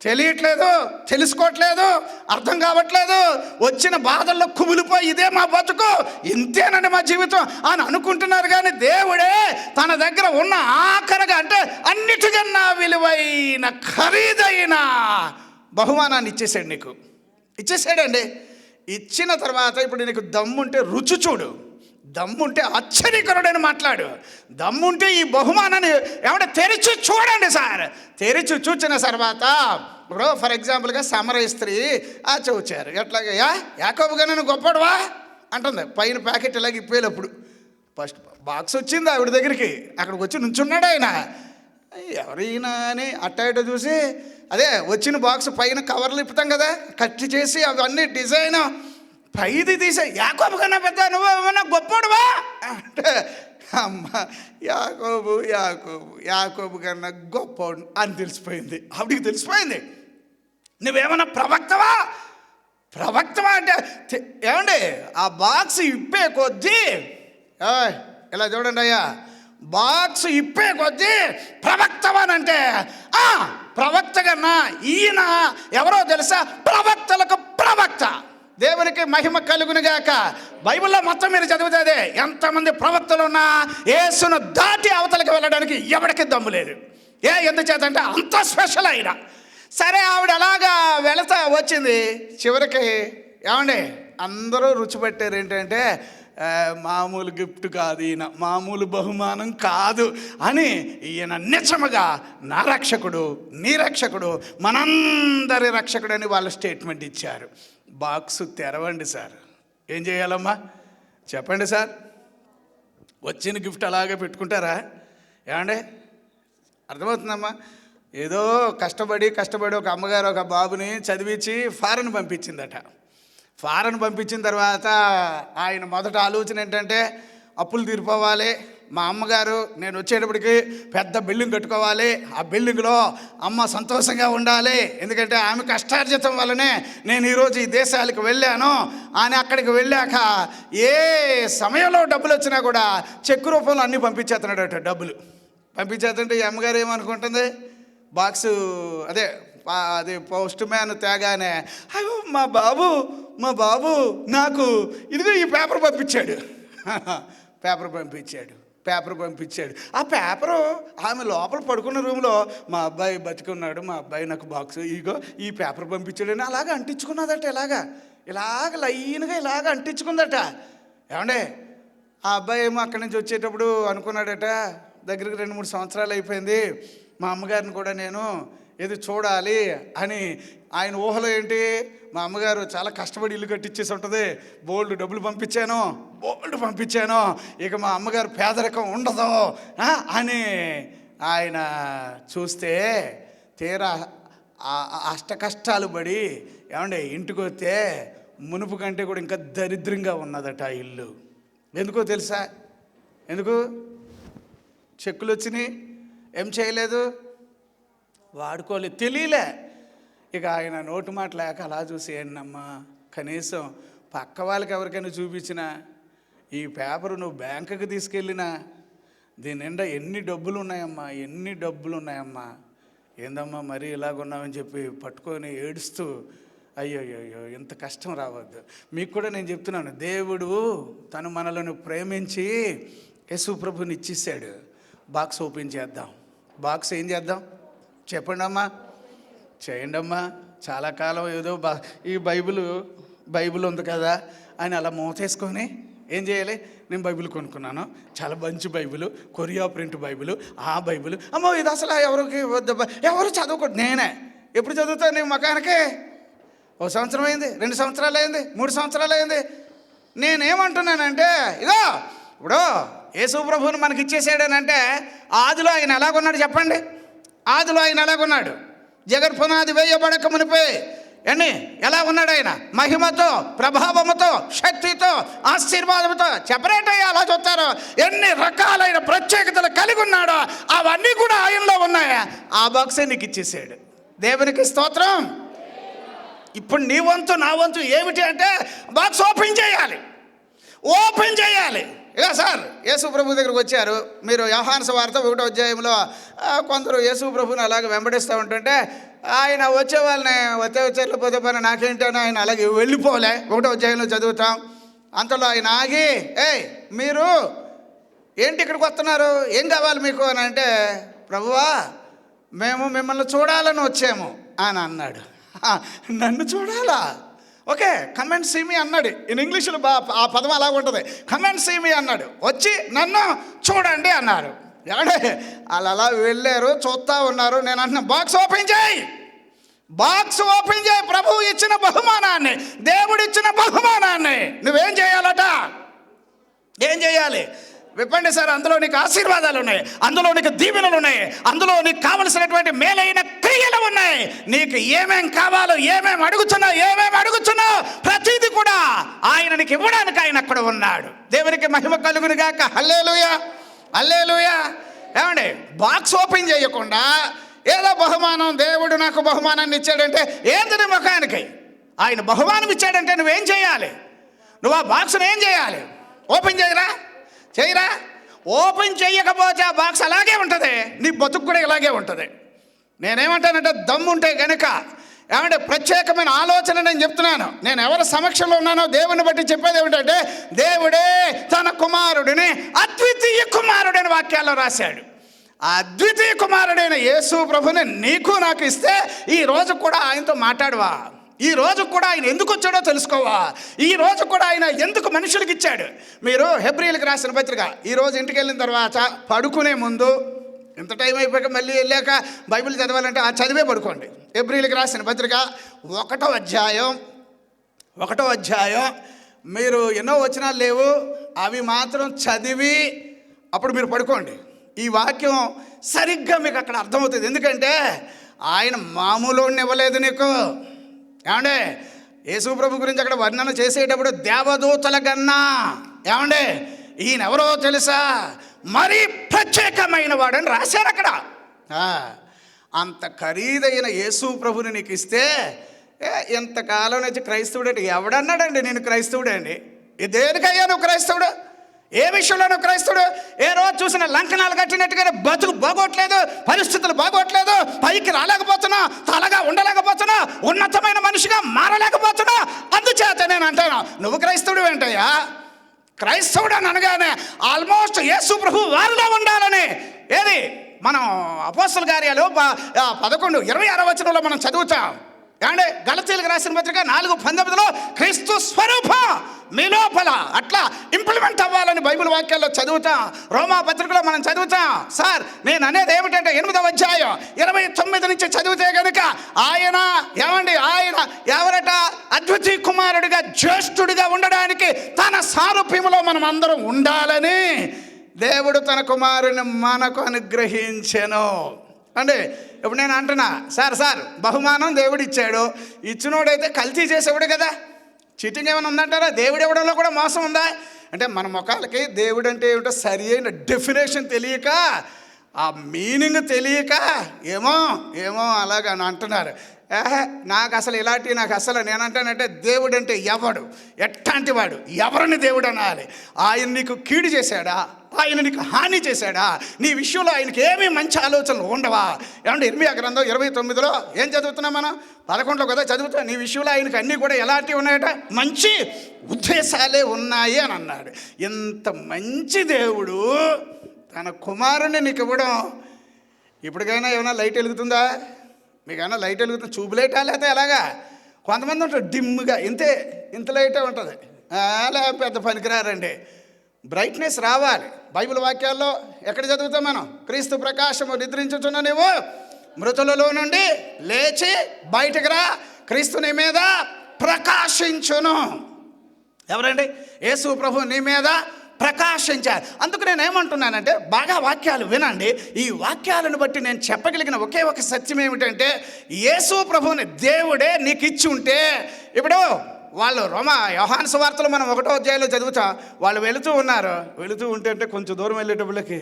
తెలియట్లేదు, తెలుసుకోవట్లేదు, అర్థం కావట్లేదు, వచ్చిన బాధల్లో కుమిలిపోయి ఇదే మా బతుకు, ఇంతేనండి మా జీవితం అని అనుకుంటున్నారు. కానీ దేవుడే తన దగ్గర ఉన్న ఆఖరిగా అంటే అన్నిటికన్నా విలువైన ఖరీదైన బహుమానాన్ని ఇచ్చేసాడు నీకు. ఇచ్చేసాడండి. ఇచ్చిన తర్వాత ఇప్పుడు నీకు దమ్ముంటే రుచి చూడు, దమ్ముంటే ఆశ్చర్యకరుడని మాట్లాడు, దమ్ముంటే ఈ బహుమానాన్ని ఏమంటే తెరిచి చూడండి సార్. తెరిచి చూచిన తర్వాత ఇప్పుడు ఫర్ ఎగ్జాంపుల్గా సమరయ స్త్రీ చూచారు, ఎట్లాగా యాకోబుగా నన్ను గొప్పడువా అంటుంది. పైన ప్యాకెట్ ఇలాగ ఇప్పేటప్పుడు ఫస్ట్ బాక్స్ వచ్చింది ఆవిడ దగ్గరికి, అక్కడికి వచ్చి నుంచున్నాడు ఆయన. ఎవరైనా అని అట్ట ఇట చూసి, అదే వచ్చిన బాక్స్ పైన కవర్లు ఇప్పుతాం కదా, కట్ చేసి అవన్నీ డిజైన్ పైది తీసే, యాకోబు కన్నా పెద్ద నువ్వు ఏమన్నా గొప్పోడువా అంటే, అమ్మ యాకోబు యాకోబు యాకోబు కన్నా గొప్పోడు అని తెలిసిపోయింది. ఆవిడికి తెలిసిపోయింది, నువ్వేమన్నా ప్రవక్తవా అంటే ఏమండి ఆ బాక్స్ ఇప్పే కొద్దీ, ఇలా చూడండి అయ్యా, బాక్స్ ఇప్పే కొద్దీ ప్రవక్తవానంటే ప్రవక్త కన్నా ఈయన ఎవరో తెలుసా? ప్రవక్తలకు ప్రవక్త. దేవునికి మహిమ కలుగునుగాక. బైబిల్లో మొత్తం మీరు చదివితే ఎంతమంది ప్రవక్తలు ఉన్నా యేసును దాటి అవతలకి వెళ్ళడానికి ఎవరికి దమ్ము లేదు. ఎందుచేత అంటే అంత స్పెషల్ అయినా. సరే, ఆవిడ అలాగా వెళతా వచ్చింది. చివరికి ఏమండి అందరూ రుచి పట్టారు ఏంటంటే, మామూలు గిఫ్ట్ కాదు, ఈయన మామూలు బహుమానం కాదు అని, ఈయన నిజముగా నా రక్షకుడు, నీ రక్షకుడు, మనందరి రక్షకుడు అని వాళ్ళు స్టేట్మెంట్ ఇచ్చారు. బాక్స్ తెరవండి సార్. ఏం చేయాలమ్మా చెప్పండి సార్? వచ్చిన గిఫ్ట్ అలాగే పెట్టుకుంటారా? ఏమండి అర్థమవుతుందమ్మా? ఏదో కష్టపడి ఒక అమ్మగారు ఒక బాబుని చదివించి ఫారెన్ పంపించిందట. ఫారెన్ పంపించిన తర్వాత ఆయన మొదట ఆలోచన ఏంటంటే, అప్పులు తీరిపోవాలి, మా అమ్మగారు నేను వచ్చేటప్పటికి పెద్ద బిల్డింగ్ కట్టుకోవాలి, ఆ బిల్డింగ్లో అమ్మ సంతోషంగా ఉండాలి, ఎందుకంటే ఆమె కష్టార్జితం వల్లనే నేను ఈరోజు ఈ దేశాలకు వెళ్ళాను అని. అక్కడికి వెళ్ళాక ఏ సమయంలో డబ్బులు వచ్చినా కూడా చెక్ రూపంలో అన్నీ పంపించేస్తున్నాడట. డబ్బులు పంపించేస్తుంటే ఈ అమ్మగారు ఏమనుకుంటుంది, బాక్సు అదే పోస్ట్ మ్యాన్ తేగానే, అయ్యో మా బాబు నాకు ఇదిగో ఈ పేపర్ పంపించాడు. పేపర్ పంపించాడు. ఆ పేపరు ఆమె లోపల పడుకున్న రూమ్లో, మా అబ్బాయి బతికున్నాడు, మా అబ్బాయి నాకు బాక్స్ ఇగో ఈ పేపర్ పంపించాడని అలాగ అంటించుకున్నదట. ఇలాగ లైన్గా ఇలాగ అంటించుకుందట. ఏమండే ఆ అబ్బాయి ఏమో అక్కడి నుంచి వచ్చేటప్పుడు అనుకున్నాడట, దగ్గరికి 2-3 సంవత్సరాలు అయిపోయింది, మా అమ్మగారిని కూడా నేను ఏది చూడాలి అని. ఆయన ఊహలో ఏంటి, మా అమ్మగారు చాలా కష్టపడి ఇల్లు కట్టించేసి ఉంటుంది, బోల్డ్ డబ్బులు పంపించాను, ఇక మా అమ్మగారు పేదరికం ఉండదు అని ఆయన చూస్తే, తీరా అష్ట కష్టాలు పడి ఏమంటే ఇంటికి వస్తే మునుపు కంటే కూడా ఇంకా దరిద్రంగా ఉన్నదట ఇల్లు. ఎందుకో తెలుసా? ఎందుకు? చెక్కులు వచ్చినాయి, ఏం చేయలేదు, వాడుకోలేదు, తెలియలే. ఇక ఆయన నోటు మాట లేక అలా చూసి, ఏంటమ్మా కనీసం పక్క వాళ్ళకి ఎవరికైనా చూపించినా, ఈ పేపరు నువ్వు బ్యాంకుకి తీసుకెళ్ళినా దీని నిండా ఎన్ని డబ్బులు ఉన్నాయమ్మా, ఏందమ్మా మరీ ఇలాగున్నామని చెప్పి పట్టుకొని ఏడుస్తూ, అయ్యో ఇంత కష్టం రావద్దు. మీకు కూడా నేను చెప్తున్నాను, దేవుడు తను మనలను ప్రేమించి యేసు ప్రభుని ఇచ్చేసాడు. బాక్స్ ఓపెన్ చేద్దాం. బాక్స్ ఏం చేద్దాం చెప్పండి అమ్మా, చేయండి అమ్మా. చాలా కాలం ఏదో ఈ బైబిల్ ఉంది కదా అని అలా మూతేసుకొని ఏం చేయాలి? నేను బైబిల్ కొనుక్కున్నాను, చాలా మంచి బైబిల్, కొరియా ప్రింట్ బైబిల్, ఆ బైబిల్ అమ్మో ఇది అసలు ఎవరు చదువుకోండి. నేనే ఎప్పుడు చదువుతాను? నీ మకానికే 1 సంవత్సరం అయింది, 2 సంవత్సరాలు అయింది, 3 సంవత్సరాలు అయింది. నేనేమంటున్నానంటే, ఇదో ఇప్పుడు యేసు ప్రభువుని మనకి ఇచ్చేసాడనంటే, ఆదిలో ఆయన ఎలాగున్నాడు చెప్పండి? ఆదిలో ఆయన ఎలాగున్నాడు? జగత్పునాది వేయబడక మునిపే ఎలా ఉన్నాడు ఆయన? మహిమతో, ప్రభావముతో, శక్తితో, ఆశీర్వాదంతో. సెపరేట్ అయ్యి అలా చూస్తారు. ఎన్ని రకాలైన ప్రత్యేకతలు కలిగి ఉన్నాడో అవన్నీ కూడా ఆయనలో ఉన్నాయా? ఆ బాక్సే నీకు ఇచ్చేసాడు. దేవునికి స్తోత్రం. ఇప్పుడు నీ వంతు నా వంతు ఏమిటి అంటే, బాక్స్ ఓపెన్ చేయాలి. ఇక సార్ యేసు ప్రభు దగ్గరకు వచ్చారు. మీరు యోహాను సువార్త 1వ అధ్యాయంలో కొందరు యేసు ప్రభుని అలాగే వెంబడిస్తూ ఉంటుంటే, ఆయన వచ్చే వాళ్ళని పోతే పని నాకేంటని ఆయన అలాగే వెళ్ళిపోలే. 1వ అధ్యాయంలో చదువుతాం. అంతలో ఆయన ఆగి, మీరు ఏంటి ఇక్కడికి వస్తున్నారు, ఏం కావాలి మీకు అని అంటే, ప్రభువా మేము మిమ్మల్ని చూడాలని వచ్చాము అని అన్నాడు. నన్ను చూడాలా? Okay, come and see me అన్నాడు. ఇన్ ఇంగ్లీష్లో ఆ పదం అలా ఉంటుంది. కమ్ అండ్ సీ మీ అన్నాడు. వచ్చి నన్ను చూడండి అన్నారు. ఎవడే వాళ్ళు అలా వెళ్ళారు, చూస్తూ ఉన్నారు. నేను అంటున్నా, బాక్స్ ఓపెన్ చేయి. ప్రభువు ఇచ్చిన బహుమానాన్ని, దేవుడిచ్చిన బహుమానాన్ని నువ్వేం చేయాలట? ఏం చేయాలి? విప్పండి సార్. అందులో నీకు ఆశీర్వాదాలు ఉన్నాయి, అందులో నీకు దీవెనలు ఉన్నాయి, అందులో నీకు కావలసినటువంటి మేలైన క్రియలు ఉన్నాయి. నీకు ఏమేం కావాలో, ఏమేమి అడుగుతున్నావు ప్రతిదీ కూడా ఆయన నీకు ఇవ్వడానికి ఆయన అక్కడ ఉన్నాడు. దేవునికి మహిమ కలుగును గాక. హల్లెలూయా, హల్లెలూయా. ఏమండి, బాక్స్ ఓపెన్ చేయకుండా ఏదో బహుమానం, దేవుడు నాకు బహుమానాన్ని ఇచ్చాడంటే ఏంది నీ ముఖానికి? ఆయన బహుమానం ఇచ్చాడంటే నువ్వేం చేయాలి? నువ్వు ఆ బాక్స్ను ఏం చేయాలి? ఓపెన్ చేయరా? ఓపెన్ చేయకపోతే ఆ బాక్స్ అలాగే ఉంటుంది, నీ బతుకు కూడా ఇలాగే ఉంటుంది. నేనేమంటానంటే, దమ్ముంటే గనుక, ఏమంటే ప్రత్యేకమైన ఆలోచన నేను చెప్తున్నాను. నేను ఎవరి సమక్షంలో ఉన్నానో దేవుని బట్టి చెప్పేది ఏమిటంటే, దేవుడే తన కుమారుడిని అద్వితీయ కుమారుడైన వాక్యాల్లో రాశాడు. ఆ అద్వితీయ కుమారుడైన యేసు ప్రభుని నీకు నాకు ఇస్తే ఈ రోజు కూడా ఆయనతో మాట్లాడవా? ఈ రోజు కూడా ఆయన ఎందుకు వచ్చాడో తెలుసుకోవా? ఈ రోజు కూడా ఆయన ఎందుకు మనుషులకు ఇచ్చాడు? మీరు హెబ్రీయులకు రాసిన పత్రిక ఈరోజు ఇంటికి వెళ్ళిన తర్వాత పడుకునే ముందు, ఇంత టైం అయిపోయాక మళ్ళీ వెళ్ళాక బైబిల్ చదవాలంటే ఆ చదివే పడుకోండి. హెబ్రీయులకు రాసిన పత్రిక 1వ అధ్యాయం మీరు ఎన్నో వచనాలు లేవు, అవి మాత్రం చదివి అప్పుడు మీరు పడుకోండి. ఈ వాక్యం సరిగ్గా మీకు అక్కడ అర్థమవుతుంది. ఎందుకంటే ఆయన మామూలుని ఇవ్వలేదు నీకు. ఏమండే, యేసు ప్రభు గురించి అక్కడ వర్ణన చేసేటప్పుడు దేవదూతల కన్నా, ఏమండే ఈయన ఎవరో తెలుసా, మరీ ప్రత్యేకమైన వాడని రాశారు అక్కడ. అంత ఖరీదైన యేసు ప్రభుని నీకు ఇస్తే, ఎంతకాలం నుంచి క్రైస్తవుడు అంటే ఎవడన్నాడండి నేను క్రైస్తవుడు అండి? దేనికయ్యా నువ్వు క్రైస్తవుడు? ఏ విషయంలో నువ్వు క్రైస్తవుడు? ఏ రోజు చూసిన లంకనాలు కట్టినట్టుగానే బతుకు బాగోట్లేదు, పరిస్థితులు బాగోట్లేదు, పైకి రాలేకపోతున్నా, తలగా ఉండలేకపోతున్నా, ఉన్నతమైన మనిషిగా మారలేకపోతున్నా. అందుచేత నేను అంటాను, నువ్వు క్రైస్తవుడు ఏంటయ్యా? క్రైస్తవుడు అని అనగానే ఆల్మోస్ట్ యేసు ప్రభు వారిలో ఉండాలని. ఏది మనం అపోస్తల కార్యాలు 11:26 వచనంలో మనం చదువుతాం. ఏమంటే గలతీయులకు రాసిన పత్రిక 4:19లో క్రీస్తు స్వరూపం మీ లోపల అట్లా ఇంప్లిమెంట్ అవ్వాలని బైబిల్ వాక్యాల్లో చదువుతాం. రోమా పత్రికలో మనం చదువుతాం. సార్ నేను అనేది ఏమిటంటే 8వ అధ్యాయం 29 నుంచి చదివితే కనుక ఆయన ఎవరట? అద్వితీయ కుమారుడిగా, జ్యేష్ఠుడిగా ఉండడానికి తన సారూప్యములో మనం అందరం ఉండాలని దేవుడు తన కుమారుని మనకు అనుగ్రహించెను. అంటే ఇప్పుడు నేను అంటున్నా, సార్ బహుమానం దేవుడు ఇచ్చాడు, ఇచ్చినోడైతే కల్తీ చేసేవాడు కదా. చీటింగ్ ఏమైనా ఉందంటారా? దేవుడు ఇవ్వడంలో కూడా మోసం ఉందా? అంటే మన ముఖాలకి దేవుడు అంటే ఏమిటో సరి అయిన డెఫినేషన్ తెలియక, ఆ మీనింగ్ తెలియక ఏమో ఏమో అలాగా అని అంటున్నారు. నాకు అసలు ఇలాంటివి నాకు అసలు నేనంటానంటే దేవుడు అంటే ఎవడు, ఎట్లాంటి వాడు, ఎవరిని దేవుడు అనాలి? ఆయన నీకు కీడు చేశాడా? ఆయన నీకు హాని చేశాడా? నీ విషయంలో ఆయనకి ఏమీ మంచి ఆలోచనలు ఉండవా? ఏమంటే ఇర్మియా గ్రంథం 29లో ఏం చదువుతున్నాం మనం? 11లో కదా చదువుతాం. నీ విషయంలో ఆయనకి అన్నీ కూడా ఎలాంటివి ఉన్నాయట? మంచి ఉద్దేశాలే ఉన్నాయి అని అన్నాడు. ఇంత మంచి దేవుడు తన కుమారుని నీకు ఇవ్వడం, ఇప్పటికైనా ఏమైనా లైట్ వెలుగుతుందా? మీకైనా లైట్ వెలుగుతుంది? చూపు లైటా లేకపోతే ఎలాగా? కొంతమంది ఉంటారు డిమ్గా, ఇంత లైటే ఉంటుంది, అలా పెద్ద పనికిరారండి. బ్రైట్నెస్ రావాలి. బైబిల్ వాక్యాల్లో ఎక్కడ చదువుతాం మనం? క్రీస్తు ప్రకాశము నిద్రించుచున్న నీవు మృతులలో నుండి లేచి బయటకు రా, క్రీస్తు నీ మీద ప్రకాశించును. ఎవరండి? యేసు ప్రభు నీ మీద ప్రకాశించారు. అందుకు నేను ఏమంటున్నానంటే, బాగా వాక్యాలు వినండి. ఈ వాక్యాలను బట్టి నేను చెప్పగలిగిన ఒకే ఒక సత్యం ఏమిటంటే, యేసు ప్రభువుని దేవుడే నీకు ఇచ్చి ఉంటే, ఇప్పుడు వాళ్ళు యోహాను సువార్తలు మనం 1వ అధ్యాయంలో చదువుతాం. వాళ్ళు వెళుతూ ఉంటే కొంచెం దూరం వెళ్ళేటప్పటికి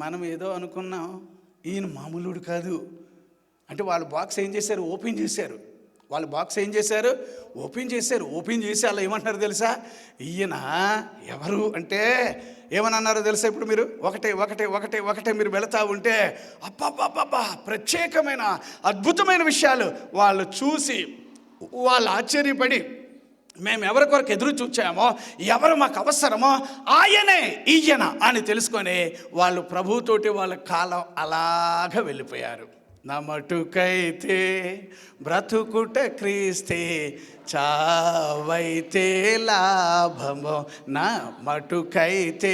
మనం ఏదో అనుకున్నాం, ఈయన మామూలుడు కాదు అంటే వాళ్ళు బాక్స్ ఏం చేశారు? ఓపెన్ చేశారు. ఓపెన్ చేసి అలా ఏమంటున్నారు తెలుసా? ఈయన ఎవరు అంటే ఏమని అన్నారో తెలుసా? ఇప్పుడు మీరు ఒకటే మీరు వెళతా ఉంటే అబ్బా ప్రత్యేకమైన అద్భుతమైన విషయాలు వాళ్ళు చూసి వాళ్ళు ఆశ్చర్యపడి, మేము ఎవరి కొరకు ఎదురు చూచామో, ఎవరు మాకు అవసరమో ఈయన అని తెలుసుకొని వాళ్ళు ప్రభువుతోటి వాళ్ళ కాలం అలాగ వెళ్ళిపోయారు. నా మటుకైతే బ్రతుకుట క్రీస్తే, చావైతే లాభమో. నా మటుకైతే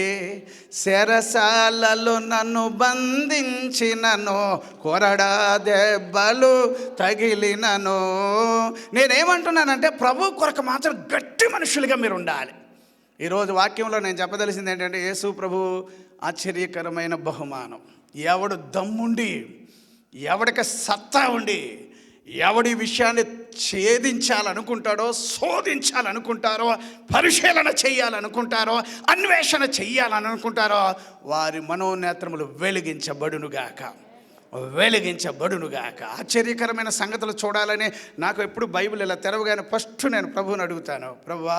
చెరసాలలో నన్ను బంధించినను, కొరడా దెబ్బలు తగిలినను. నేనేమంటున్నానంటే, ప్రభు కొరకు మాత్రం గట్టి మనుషులుగా మీరు ఉండాలి. ఈరోజు వాక్యంలో నేను చెప్పదలిసింది ఏంటంటే, యేసు ప్రభు ఆశ్చర్యకరమైన బహుమానం. ఎవడు దమ్ముండి, ఎవడికి సత్తా ఉండి, ఎవడి విషయాన్ని ఛేదించాలనుకుంటాడో, శోధించాలనుకుంటారో, పరిశీలన చేయాలనుకుంటారో, అన్వేషణ చెయ్యాలనుకుంటారో, వారి మనోనేత్రములు వెలిగించబడునుగాక. ఆశ్చర్యకరమైన సంగతులు చూడాలని నాకు ఎప్పుడు బైబిల్ ఇలా తెరవగానే ఫస్ట్ నేను ప్రభువుని అడుగుతాను, ప్రభువా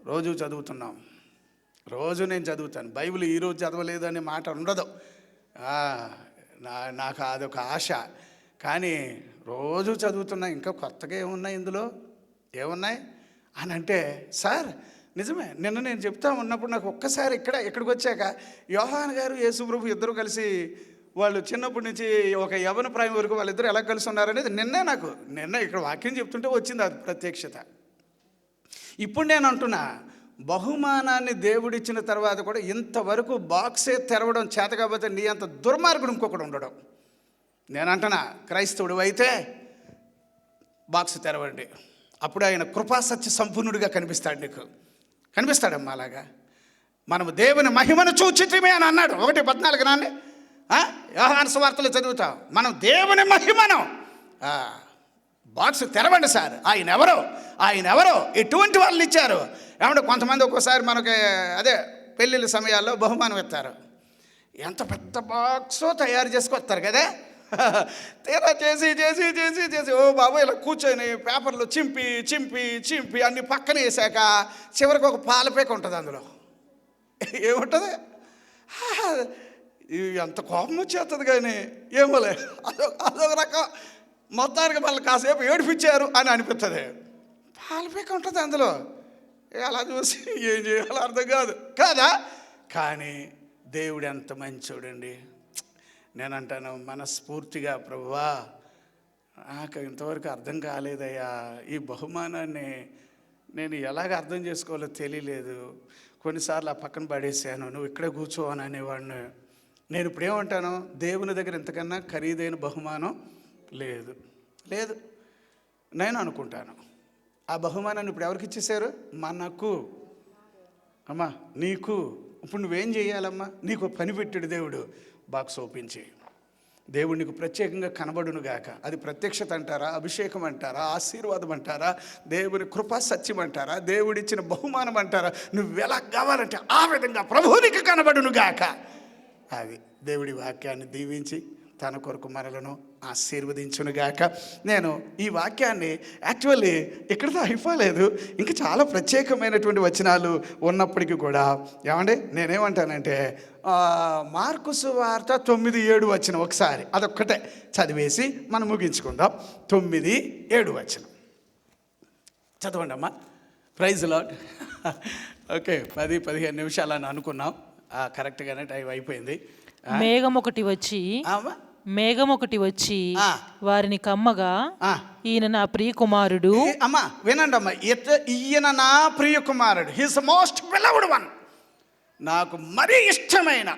రోజు చదువుతున్నాం, రోజు నేను చదువుతాను, బైబిల్ ఈరోజు చదవలేదు అనే మాట ఉండదు. నాకు అదొక ఆశ. కానీ రోజు చదువుతున్నా, ఇంకా కొత్తగా ఏమున్నాయి ఇందులో, ఏమున్నాయి అని అంటే, సార్ నిజమే, నిన్న నేను చెప్తా ఉన్నప్పుడు నాకు ఒక్కసారి ఇక్కడికి వచ్చాక యోహాను గారు యేసు ప్రభు ఇద్దరు కలిసి, వాళ్ళు చిన్నప్పటి నుంచి ఒక యవ్వన ప్రాయం వరకు వాళ్ళిద్దరు ఎలా కలిసి ఉన్నారనేది నిన్న ఇక్కడ వాక్యం చెప్తుంటే వచ్చింది అది ప్రత్యక్షత. ఇప్పుడు నేను అంటున్నా, బహుమానాన్ని దేవుడిచ్చిన తర్వాత కూడా ఇంతవరకు బాక్సే తెరవడం చేత కాకపోతే నీ అంత దుర్మార్గుడు ఇంకొకడు ఉండడం. నేనంటున్నా, క్రైస్తవుడు అయితే బాక్స్ తెరవండి, అప్పుడు ఆయన కృపాసత్య సంపూర్ణుడిగా కనిపిస్తాడు. నీకు కనిపిస్తాడమ్మా. అలాగా మనము దేవుని మహిమను చూచితిమే అని అన్నాడు 1:14 నాన్నే యోహాను సువార్తలో చదువుతాం. మనం దేవుని మహిమను బాక్స్ తెరవండి సార్. ఆయన ఎవరో ఎటువంటి వాళ్ళని ఇచ్చారు? ఏమంటే కొంతమంది ఒక్కోసారి మనకి పెళ్ళిళ్ళ సమయాల్లో బహుమానం ఇస్తారు. ఎంత పెద్ద బాక్సో తయారు చేసుకొస్తారు కదా, తీరా చేసి ఓ బాబు ఇలా కూర్చొని పేపర్లు చింపి అన్ని పక్కన వేసాక చివరికి ఒక పాలపేక ఉంటుంది. అందులో ఏముంటుంది? ఎంత కోపం వచ్చేస్తుంది. కానీ ఏమోలే, అదొక రకం. మొత్తానికి మళ్ళీ కాసేపు ఏడిపించారు అని అనిపిస్తుంది. పాలపేక ఉంటుంది అందులో. అలా చూసి ఏం చేయాలో అర్థం కాదా? కానీ దేవుడు ఎంత మంచోడండి. నేనంటాను మనస్ఫూర్తిగా, ప్రభువా నాకు ఇంతవరకు అర్థం కాలేదయ్యా, ఈ బహుమానాన్ని నేను ఎలాగ అర్థం చేసుకోవాలో తెలియలేదు. కొన్నిసార్లు ఆ పక్కన పడేసాను, నువ్వు ఇక్కడే కూర్చో అని అనేవాడిని. నేను ఇప్పుడేమంటాను, దేవుని దగ్గర ఇంతకన్నా ఖరీదైన బహుమానం లేదు నేను అనుకుంటాను. ఆ బహుమానాన్ని ఇప్పుడు ఎవరికి ఇచ్చేశారు? మనకు. అమ్మా నీకు ఇప్పుడు నువ్వేం చేయాలమ్మా? నీకు పని పెట్టాడు దేవుడు. బాక్స్ ఓపెన్ చేయి. దేవుడు నీకు ప్రత్యేకంగా కనబడును గాక. అది ప్రత్యక్షత అంటారా, అభిషేకం అంటారా, ఆశీర్వాదం అంటారా, దేవుని కృపా సత్యం అంటారా, దేవుడిచ్చిన బహుమానం అంటారా, నువ్వు ఎలా కావాలంటే ఆ విధంగా ప్రభువు నీకు కనబడును గాక. అది దేవుడి వాక్యాన్ని దీవించి తన కొరకు మనలను ఆశీర్వదించునుగాక. నేను ఈ వాక్యాన్ని యాక్చువల్లీ ఇక్కడితో అయిపోలేదు, ఇంకా చాలా ప్రత్యేకమైనటువంటి వచనాలు ఉన్నప్పటికీ కూడా ఏమండి నేనేమంటానంటే మార్కు సువార్త 9:7 వచనం ఒకసారి అదొక్కటే చదివేసి మనం ముగించుకుందాం. 9:7 వచనం చదవండి అమ్మా. Praise lord. ఓకే, 10-15 నిమిషాలు అని అనుకున్నాం, కరెక్ట్గానే టైం అయిపోయింది. మేఘం ఒకటి వచ్చి వారిని కమ్మగా, ఈయన నా ప్రియ కుమారుడు. అమ్మా వినండి అమ్మా, ఈయన నా ప్రియ కుమారుడు, హీస్ మోస్ట్ బిలవ్డ్ వన్, నాకు మరీ ఇష్టమైన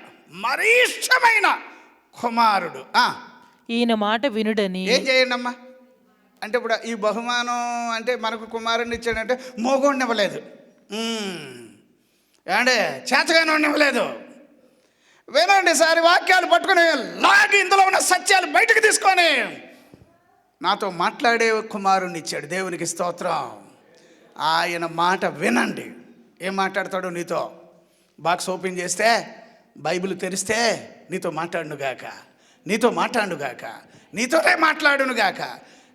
కుమారుడు. ఈయన మాట వినుడని. ఏం చేయండి అమ్మా అంటే ఇప్పుడు ఈ బహుమానం అంటే మనకు కుమారుడిని ఇచ్చాడంటే మోగోడిని ఇవ్వలేదు, ఏమంటే చేతగానే ఇవ్వలేదు. వినండి సారి వాక్యాలు పట్టుకుని లాగి ఇందులో ఉన్న సత్యాలు బయటకు తీసుకొని నాతో మాట్లాడే కుమారుణ్ణి ఇచ్చాడు. దేవునికి స్తోత్రం. ఆయన మాట వినండి. ఏం మాట్లాడతాడు నీతో? బాక్స్ ఓపెన్ చేస్తే, బైబిల్ తెరిస్తే నీతో మాట్లాడునుగాక, నీతోనే మాట్లాడునుగాక.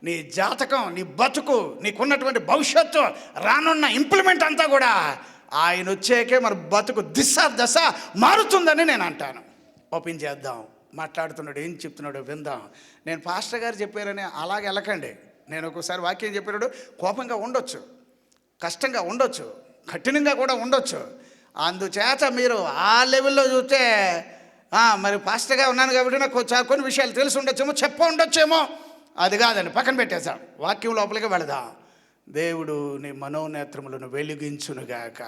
నీ జాతకం, నీ బతుకు, నీకున్నటువంటి భవిష్యత్తు, రానున్న ఇంప్లిమెంట్ అంతా కూడా ఆయన వచ్చాకే మన బతుకు దశ మారుతుందని నేను అంటాను. ఓపెన్ చేద్దాం, మాట్లాడుతున్నాడు, ఏం చెప్తున్నాడు విందాం. నేను పాస్టర్ గారు చెప్పారని అలాగే వెళ్ళకండి. నేను ఒక్కోసారి వాక్యం చెప్పినాడు కోపంగా ఉండొచ్చు, కష్టంగా ఉండొచ్చు, కఠినంగా కూడా ఉండొచ్చు. అందుచేత మీరు ఆ లెవెల్లో చూస్తే మరి పాస్టర్గా ఉన్నాను కాబట్టి నాకు కొన్ని విషయాలు తెలిసి ఉండొచ్చేమో, ఉండొచ్చేమో, అది కాదండి, పక్కన పెట్టేశాం. వాక్యం లోపలికి వెళదాం. దేవుడు నీ మనోనేత్రములను వెలిగించునుగాక.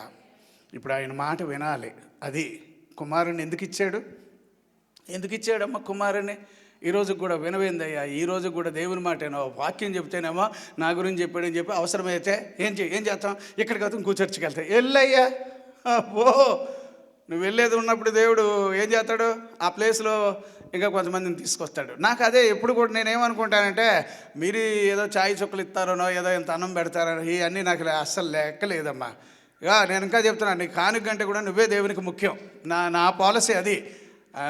ఇప్పుడు ఆయన మాట వినాలి. అది కుమారుని ఎందుకు ఇచ్చాడమ్మా కుమారుని? ఈరోజు కూడా వినవేందయ్యా, ఈరోజు కూడా దేవుని మాటేనో, వాక్యం చెప్తేనేమో నా గురించి చెప్పాడని చెప్పి అవసరమైతే ఏం చేస్తాం, ఇక్కడికి వస్తాం, చర్చికి వెళ్తాం. వెళ్ళయ్యా, నువ్వు వెళ్ళేది ఉన్నప్పుడు దేవుడు ఏం చేస్తాడు, ఆ ప్లేస్లో ఇంకా కొంతమందిని తీసుకొస్తాడు. నాకు అదే ఎప్పుడు కూడా నేనేమనుకుంటానంటే, మీరు ఏదో చాయ్ చుక్కలు ఇస్తారనో, ఏదో ఇంత అన్నం పెడతారనో, ఇవన్నీ నాకు అస్సలు లెక్కలేదమ్మా. ఇక నేను ఇంకా చెప్తున్నాను, నీ కానుక కంటే కూడా నువ్వే దేవునికి ముఖ్యం. నా పాలసీ అది.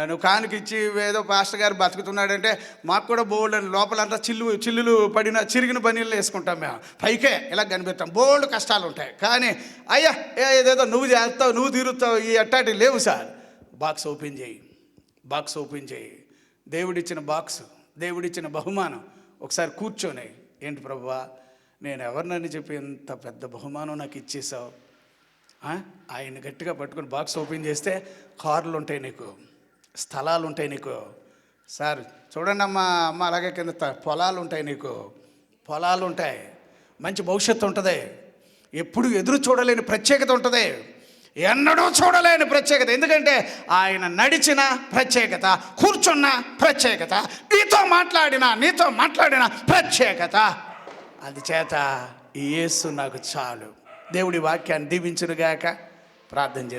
నువ్వు కానుక ఇచ్చి ఏదో పాస్టర్ గారు బతుకుతున్నాడంటే మాకు కూడా బోల్డ్ లోపలంతా చిల్లులు పడిన చిరిగిన బనీళ్ళు వేసుకుంటాం మేము, పైకే ఇలా కనిపిస్తాం. బోల్డ్ కష్టాలు ఉంటాయి. కానీ అయ్యా ఏదేదో నువ్వు చేస్తావు, నువ్వు తీరుస్తావు, ఈ అట్టాటి లేవు సార్. బాక్స్ ఓపెన్ చేయి. దేవుడిచ్చిన బాక్స్, దేవుడిచ్చిన బహుమానం ఒకసారి కూర్చొని, ఏంటి ప్రభువా నేను ఎవరినని చెప్పి ఎంత పెద్ద బహుమానం నాకు ఇచ్చేసావు. ఆయన గట్టిగా పట్టుకుని బాక్స్ ఓపెన్ చేస్తే కార్లు ఉంటాయి నీకు, స్థలాలు ఉంటాయి నీకు. సార్ చూడండి అమ్మ అలాగే కింద పొలాలు ఉంటాయి నీకు, పొలాలు ఉంటాయి, మంచి భవిష్యత్తు ఉంటుంది, ఎప్పుడు ఎదురు చూడలేని ప్రత్యేకత ఉంటుంది, ఎన్నడూ చూడలేని ప్రత్యేకత. ఎందుకంటే ఆయన నడిచిన ప్రత్యేకత, కూర్చున్న ప్రత్యేకత, నీతో మాట్లాడిన ప్రత్యేకత. అందుచేత ఈ యేసు నాకు చాలు. దేవుడి వాక్యాన్ని దీవించునుగాక. ప్రార్థన చేస్తాను.